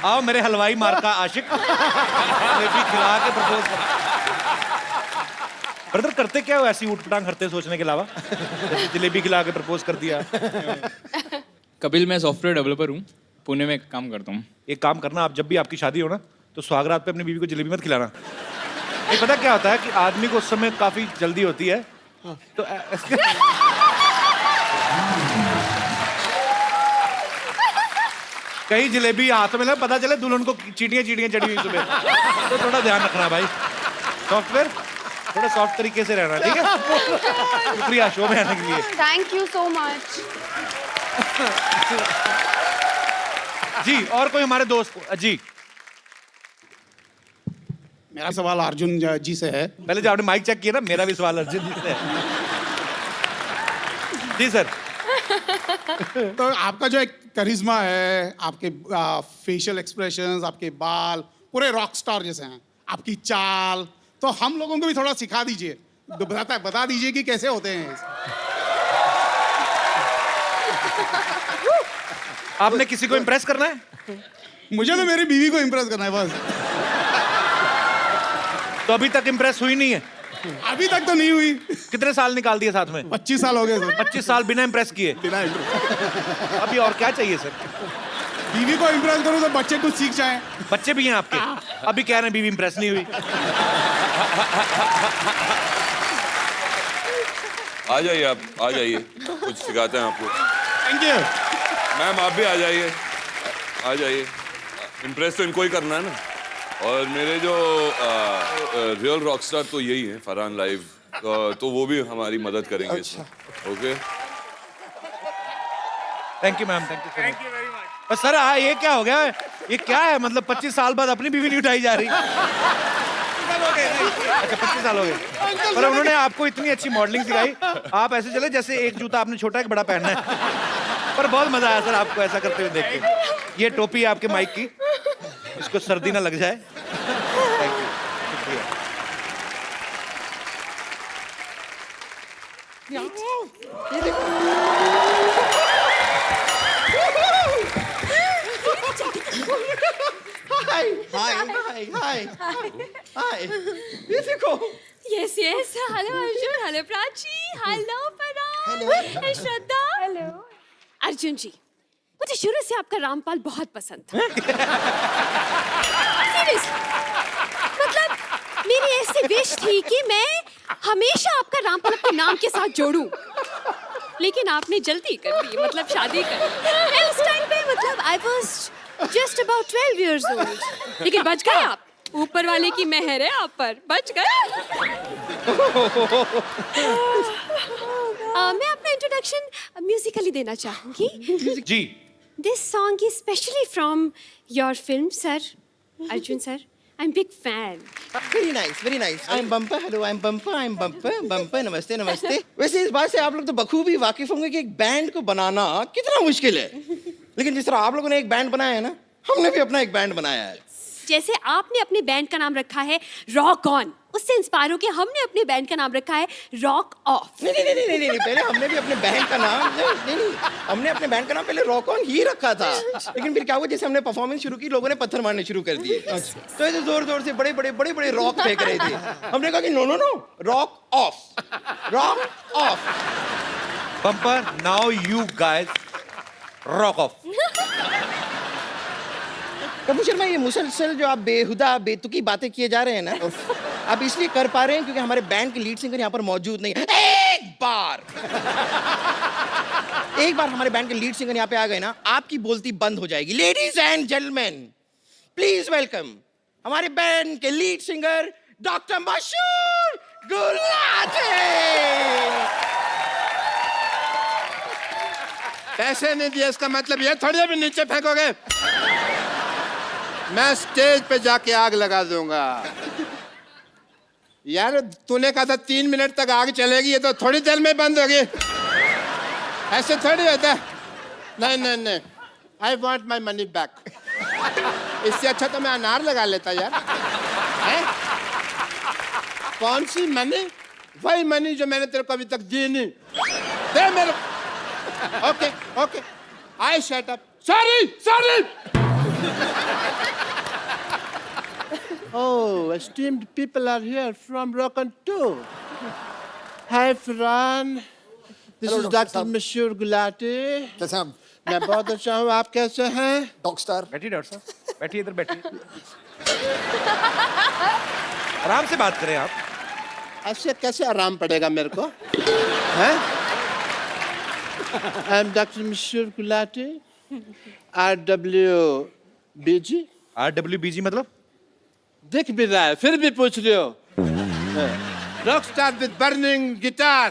आओ मेरे हलवाई मार का आशिक। जलेबी खिला के प्रपोज कर। ब्रदर करते क्या हो ऐसी ऊट-पटांग करते सोचने के अलावा? जलेबी खिला के प्रपोज कर दिया। कपिल, मैं सॉफ्टवेयर डेवलपर हूँ, पुणे में काम करता हूँ। एक काम करना, आप जब भी आपकी शादी हो ना तो सुहागरात पे अपनी बीवी को जलेबी मत खिलाना। नहीं पता क्या होता है कि आदमी को उस समय काफी जल्दी होती है तो कहीं जलेबी हाथ में ना पता चले दुल्हन को चीटियां चीटियां चढ़ी हुई सुबह, तो थोड़ा ध्यान रखना भाई। सॉफ्टवेयर थोड़ा सॉफ्ट तरीके से रहना, ठीक है? शुक्रिया शो में आने के लिए। Thank you so much. जी और कोई हमारे दोस्त? जी मेरा सवाल अर्जुन जी से है। पहले जो आपने माइक चेक किया ना, मेरा भी सवाल अर्जुन जी से है। जी सर। तो आपका जो एक करिश्मा है, आपके फेशियल एक्सप्रेशंस, आपके बाल पूरे रॉक स्टार जैसे हैं, आपकी चाल, तो हम लोगों को भी थोड़ा सिखा दीजिए। बता दीजिए कि कैसे होते हैं। आपने किसी को इम्प्रेस करना है? मुझे तो मेरी बीवी को इम्प्रेस करना है बस। तो अभी तक इम्प्रेस हुई नहीं है? अभी तक तो नहीं हुई। कितने साल निकाल दिए साथ में? 25 साल हो गए सर। 25 साल बिना इम्प्रेस किए? बिना इम्प्रेस। अभी और क्या चाहिए सर? बीवी को इम्प्रेस करूं तो बच्चे कुछ सीख जाएं। बच्चे भी हैं आपके? अभी कह रहे हैं बीवी इम्प्रेस नहीं हुई। आ जाइए आप, आ जाइए, कुछ सिखाते हैं आपको। थैंक यू मैम, आप भी आ जाइए, आ जाइए। इम्प्रेस तो इनको ही करना है ना। और मेरे जो रियल रॉकस्टार तो यही है, फरहान लाइव, तो वो भी हमारी मदद करेंगे। अच्छा। Okay, thank you ma'am, thank you very much. Sir ये क्या हो गया? ये क्या है? मतलब 25 साल बाद अपनी बीवी नहीं उठाई जा रही? अच्छा 25 साल हो गए, पर उन्होंने आपको इतनी अच्छी मॉडलिंग सिखाई, आप ऐसे चले जैसे एक जूता आपने छोटा एक बड़ा पहनना है। पर बहुत मजा आया सर आपको ऐसा करते हुए देख के। ये टोपी है आपके माइक की, इसको सर्दी ना लग जाए। थैंक यू, शुक्रिया। हाय हाय हाय हाय हाय ये देखो yes yes hello Arjun hello Prachi hello Farhan Shraddha hello Arjun ji मुझे शुरू से आपका रामपाल बहुत पसंद था सीरियसली मतलब मेरी ऐसी विश थी कि मैं हमेशा आपका रामपाल अपने नाम के साथ जोड़ूं लेकिन आपने जल्दी कर दी मतलब शादी कर दी उस टाइम पे मतलब I was just about 12 years old लेकिन बच गए आप ऊपर वाले की मेहर है आप पर बच गए मैं अपना इंट्रोडक्शन म्यूजिकली देना चाहूंगी जी this song is specially from your film sir Arjun sir I am big fan very nice I am bumper hello I am bumper नमस्ते नमस्ते वैसे इस बात से आप लोग तो बखूबी वाकिफ होंगे कि एक बैंड को बनाना कितना मुश्किल है लेकिन जिस तरह आप लोगों ने एक बैंड बनाया है ना हमने भी अपना एक बैंड बनाया है जैसे आपने अपने बैंड का नाम रखा है रॉक ऑन उससे इंस्पायर होकर हमने अपने बैंड का नाम रखा है रॉक ऑफ नहीं पहले हमने भी अपने बैंड का नाम नहीं हमने अपने बैंड का नाम पहले रॉक ऑन ही रखा था लेकिन फिर क्या हुआ जैसे हमने परफॉर्मेंस शुरू की लोगों ने पत्थर मारने शुरू कर दिए तो ऐसे जोर से बड़े रॉक फेंक रहे थे हमने कहा कि no rock of bumper now you guys rock of Kapoor Sharma ये मुसलसल जो आप बेहुदा बेतुकी बातें किए जा रहे हैं ना आप इसलिए कर पा रहे हैं क्योंकि हमारे बैंड के लीड सिंगर यहाँ पर मौजूद नहीं है एक बार हमारे बैंड के लीड सिंगर यहाँ पे आ गए ना आपकी बोलती बंद हो जाएगी ladies and gentleman please welcome हमारे बैंड के लीड सिंगर डॉक्टर मशहूर गुलाटी पैसे नहीं दिए इसका मतलब ये थोड़ी अभी नीचे फेंकोगे मैं स्टेज पे जाके आग लगा दूंगा यार तूने कहा था 3 मिनट तक आग चलेगी ये तो थोड़ी देर में बंद होगी ऐसे थोड़ी होता है नहीं I want my money back इससे अच्छा तो मैं अनार लगा लेता यार है? कौन सी मनी वही मनी जो मैंने तेरे को अभी तक दी नहीं दे मेरे okay I shut up sorry Oh, esteemed people are here from Rock on Tour. Hi, Farhan. This is Dr. Mashur Gulati. कैसे हम मैं बहुत अच्छा हूँ आप कैसे हैं डॉग स्टार बैठिए डॉक्टर साहब बैठिए इधर बैठिए आराम से बात करें आप ऐसे कैसे आराम पड़ेगा मेरे को हैं आई एम डॉक्टर मशहूर गुलाटी RWBG RWBG मतलब दिख भी रहा है फिर भी पूछ रहे हो rock star with burning guitar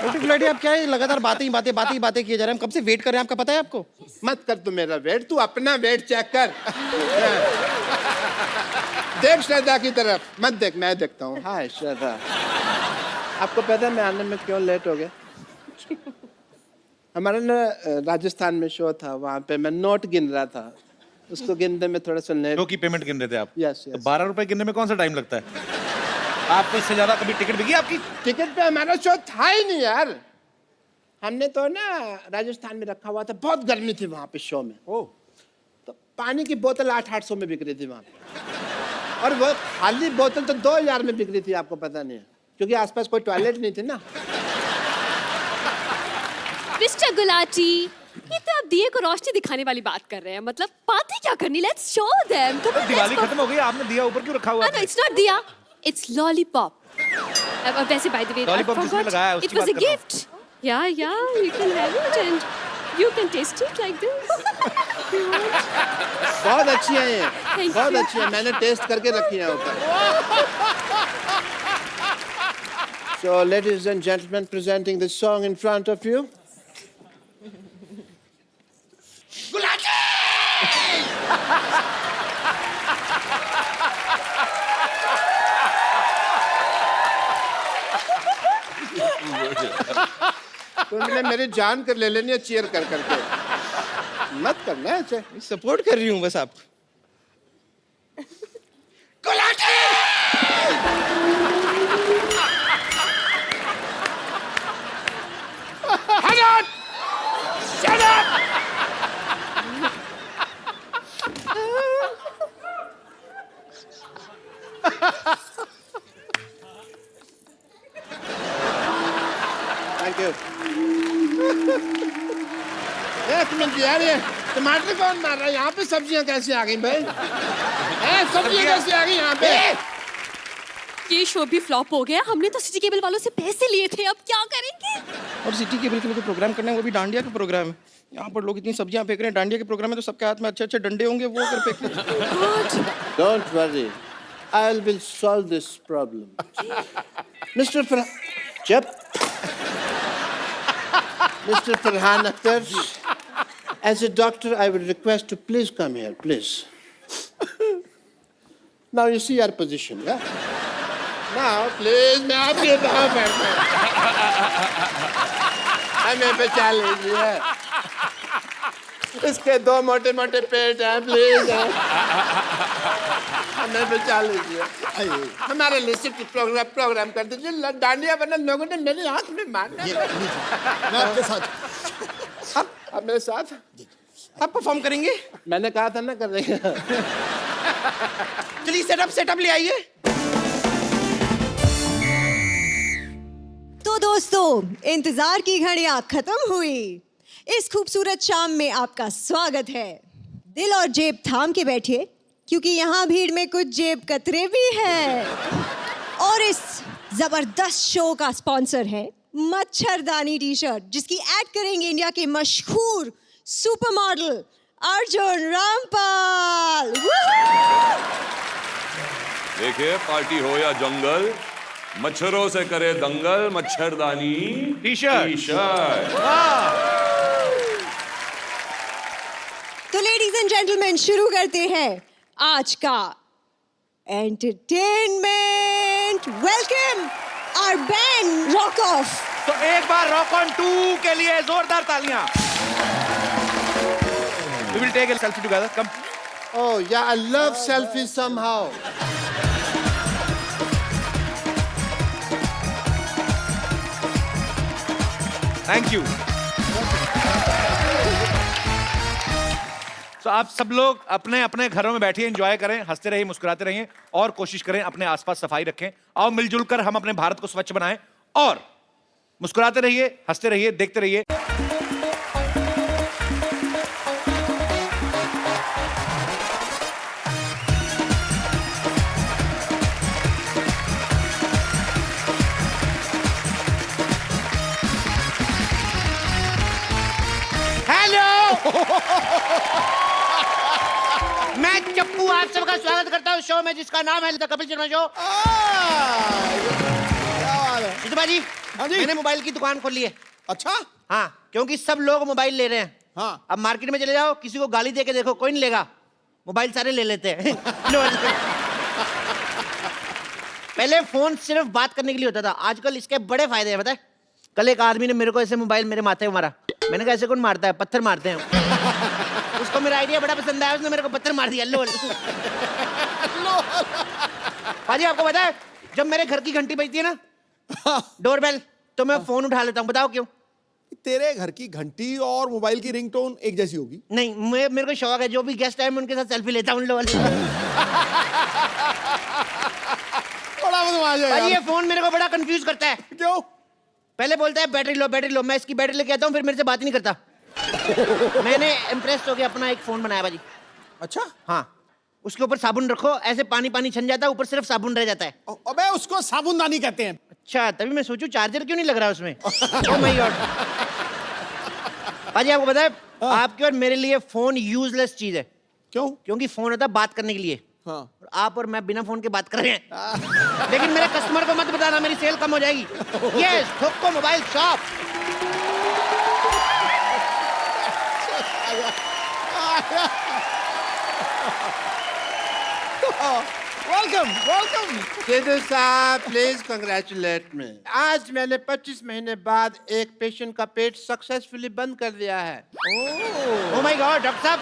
doctor Gulati आप क्या है लगातार बातें किए जा रहे हैं हम कब से वेट कर रहे हैं आपका पता है आपको मत कर तू मेरा वेट तू अपना वेट चेक कर देख श्रद्धा की तरफ मत देख मैं देखता हूँ हाय श्रद्धा आपको पता है मैं आने में क्यों लेट हो गया हमारा ना राजस्थान में शो था वहाँ पे मैं नोट गिन रहा था उसको गिनने में थोड़ा सा लेट शो की पेमेंट गिन रहे थे आप यस तो 12 रुपए गिनने में कौन सा टाइम लगता है आपको इससे ज्यादा कभी टिकट बिकी आपकी टिकट पे हमारा शो था ही नहीं यार हमने तो ना राजस्थान में रखा हुआ था बहुत गर्मी थी वहाँ पे शो में तो पानी की बोतल 800 में बिक रही थी वहाँ पे और वो खाली बोतल तो 2000 में बिक रही थी आपको पता नहीं है क्योंकि आसपास कोई टॉयलेट नहीं थी ना मिस्टर गुलाटी ये तो आप दिए को रोशनी दिखाने वाली बात कर रहे हैं मतलब बातें क्या करनी लेट्स शो देम दिवाली खत्म हो गई आपने दिया ऊपर क्यों रखा हुआ है नो इट्स नॉट दिया इट्स लॉलीपॉप वैसे बाय द वे लॉलीपॉप जिसने लगाया है इट वाज अ गिफ्ट या you can have it and you can taste it like this बहुत अच्छी है ये बहुत अच्छी है मैंने टेस्ट करके रखी है ऊपर So ladies and gentlemen presenting this song in front of you तुमने मेरी जान कर ले लेनी है चीयर कर करके मत करना ऐसे सपोर्ट कर रही हूँ बस आप Shut up! एक मिनट यार, ये टमाटर कौन मार रहा है यहाँ पे? सब्जियां कैसे आ गई भाई? सब्जियां कैसे आ गई यहाँ पे? ये शो भी फ्लॉप हो गया। हमने तो सिटी केबल वालों से पैसे लिए थे, अब क्या करेंगे? और सिटी केबल के लिए प्रोग्राम करना है, वो भी डांडिया का प्रोग्राम है। यहाँ पर लोग इतनी सब्जियां फेंक रहे हैं, डांडिया के प्रोग्राम में तो सबके हाथ में अच्छे अच्छे डंडे होंगे, वो अगर फेंक Don't worry, I will solve this problem. Mr. Mr. Farhan Akhtar, as a doctor, I would request to please come here, please. Now you see our position, yeah? Now, please, मैं आपके पाँव पड़ता हूँ। हमें बचा लीजिए। इसके दो मोटे मोटे पेट हैं, प्लीज। हमें बचा लीजिए। हमारे लिए सिर्फ प्रोग्राम कर दीजिए। डांडिया वरना लोगों ने मेरे हाथ में मारना। मैं आपके साथ। आप मेरे साथ? आप परफॉर्म करेंगे? मैंने कहा था ना कर देंगे। चलिए सेटअप ले आइए। तो दोस्तों, इंतजार की घड़ियां खत्म हुई। इस खूबसूरत शाम में आपका स्वागत है। दिल और जेब थाम के बैठिए, क्योंकि यहाँ भीड़ में कुछ जेब कतरे भी हैं। और इस जबरदस्त शो का स्पॉन्सर है मच्छरदानी टी शर्ट, जिसकी ऐड करेंगे इंडिया के मशहूर सुपर मॉडल अर्जुन रामपाल। देखिए, पार्टी हो या जंगल, मच्छरों से करे दंगल, मच्छरदानी टी शर्ट। तो लेडीज एंड जेंटलमैन, शुरू करते हैं आज का entertainment. Welcome our band rock off. तो एक बार रॉक ऑन 2 के लिए जोरदार तालियां। We will take a selfie together. Come. Oh yeah, I love selfies somehow. Thank you. So आप सब लोग अपने अपने घरों में बैठिए, एंजॉय करें, हंसते रहिए, मुस्कुराते रहिए और कोशिश करें अपने आसपास सफाई रखें। आओ मिलजुल कर हम अपने भारत को स्वच्छ बनाएं और मुस्कुराते रहिए, हंसते रहिए, देखते रहिए। मैं चप्पू आप सबका स्वागत करता हूँ शो में, जिसका नाम है द कपिल शर्मा शो। जितू जी, मैंने मोबाइल की दुकान खोली है। अच्छा? हाँ, क्योंकि सब लोग मोबाइल ले रहे हैं। हाँ। अब मार्केट में चले जाओ, किसी को गाली दे के देखो, कोई नहीं लेगा। मोबाइल सारे ले लेते हैं। पहले फोन सिर्फ बात करने के लिए होता था, आजकल इसके बड़े फायदे हैं, पता है? कल एक आदमी ने मेरे को ऐसे मोबाइल मेरे माथे में मारा। मैंने कहा ऐसे कौन मारता है? पत्थर मारते हैं। उसको मेरा आइडिया बड़ा पसंद आया, उसने मेरे को पत्थर मार दिया। लोल। पाजी, आपको पता है जब मेरे घर की घंटी बजती है ना, डोरबेल, तो मैं फोन उठा लेता हूँ। बताओ क्यों? तेरे घर की घंटी और मोबाइल की रिंगटोन एक जैसी होगी? नहीं, मेरे को शौक है, जो भी गेस्ट आए मैं उनके साथ सेल्फी लेता हूँ। लोल। पाजी, ये फोन मेरे को बड़ा कंफ्यूज करता है। क्यों? पहले बोलता है बैटरी लो, मैं इसकी बैटरी लेके आता हूँ, फिर मेरे से बात ही नहीं करता। मैंने इम्प्रेस होकर अपना एक फोन बनाया बाजी। अच्छा? हाँ, उसके ऊपर साबुन रखो, ऐसे पानी पानी छन जाता है, ऊपर सिर्फ साबुन रह जाता है। अबे उसको साबुनदानी कहते हैं। अच्छा, तभी मैं सोचूं चार्जर क्यों नहीं लग रहा उसमें। Oh my God. बाजी, आपको पता है आपके और मेरे लिए फोन यूजलेस चीज है। क्यों? क्योंकि फोन होता है बात करने के लिए। हाँ। और आप और मैं बिना फोन के बात कर रहे हैं। लेकिन मेरे कस्टमर को मत बताना, मेरी सेल कम हो जाएगी। यस, ठोको मोबाइल शॉप। वेलकम। सिद्धू साहब, प्लीज कंग्रेचुलेट मी। आज मैंने 25 महीने बाद एक पेशेंट का पेट सक्सेसफुली बंद कर दिया है। ओह माय गॉड, डॉक्टर साहब,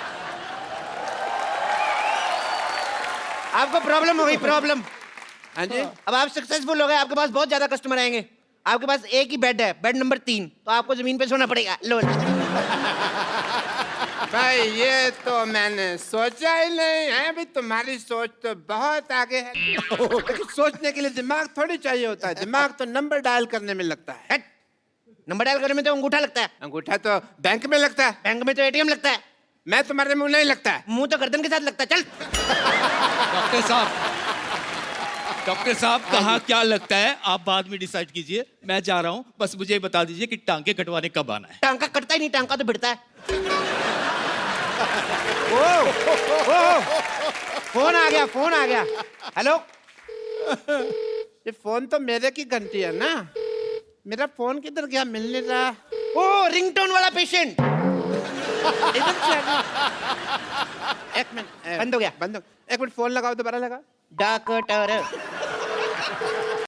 आपको प्रॉब्लम हो गई, प्रॉब्लम। हाँ जी। अब आप सक्सेसफुल हो गए, आपके पास बहुत ज्यादा कस्टमर आएंगे। आपके पास एक ही बेड है, बेड नंबर 3, तो आपको जमीन पे सोना पड़ेगा। लो। भाई, ये तो मैंने सोचा ही नहीं है। भी तुम्हारी सोच तो बहुत आगे है। लेकिन सोचने के लिए दिमाग थोड़ी चाहिए होता है। दिमाग तो नंबर डायल करने में लगता है। नंबर डायल करने में तो अंगूठा लगता है। अंगूठा तो बैंक में लगता है। बैंक में तो एटीएम लगता है। मैं तुम्हारे मुंह नहीं लगता है। मुंह तो गर्दन के साथ लगता है। चल। डॉक्टर साहब कहाँ क्या लगता है आप बाद में डिसाइड कीजिए, मैं जा रहा हूँ, बस मुझे बता दीजिए कि टांके कटवाने कब आना है। टांका कटता ही नहीं, टांका तो भिड़ता है। फोन आ गया, फोन आ गया। हेलो। ये फोन तो मेरे की घंटी है ना, मेरा फोन किधर गया, मिल नहीं रहा। ओ रिंगटोन वाला पेशेंट। एक मिनट, बंद हो गया। बंद हो। एक मिनट फोन लगाओ, दोबारा लगाओ। डॉक्टर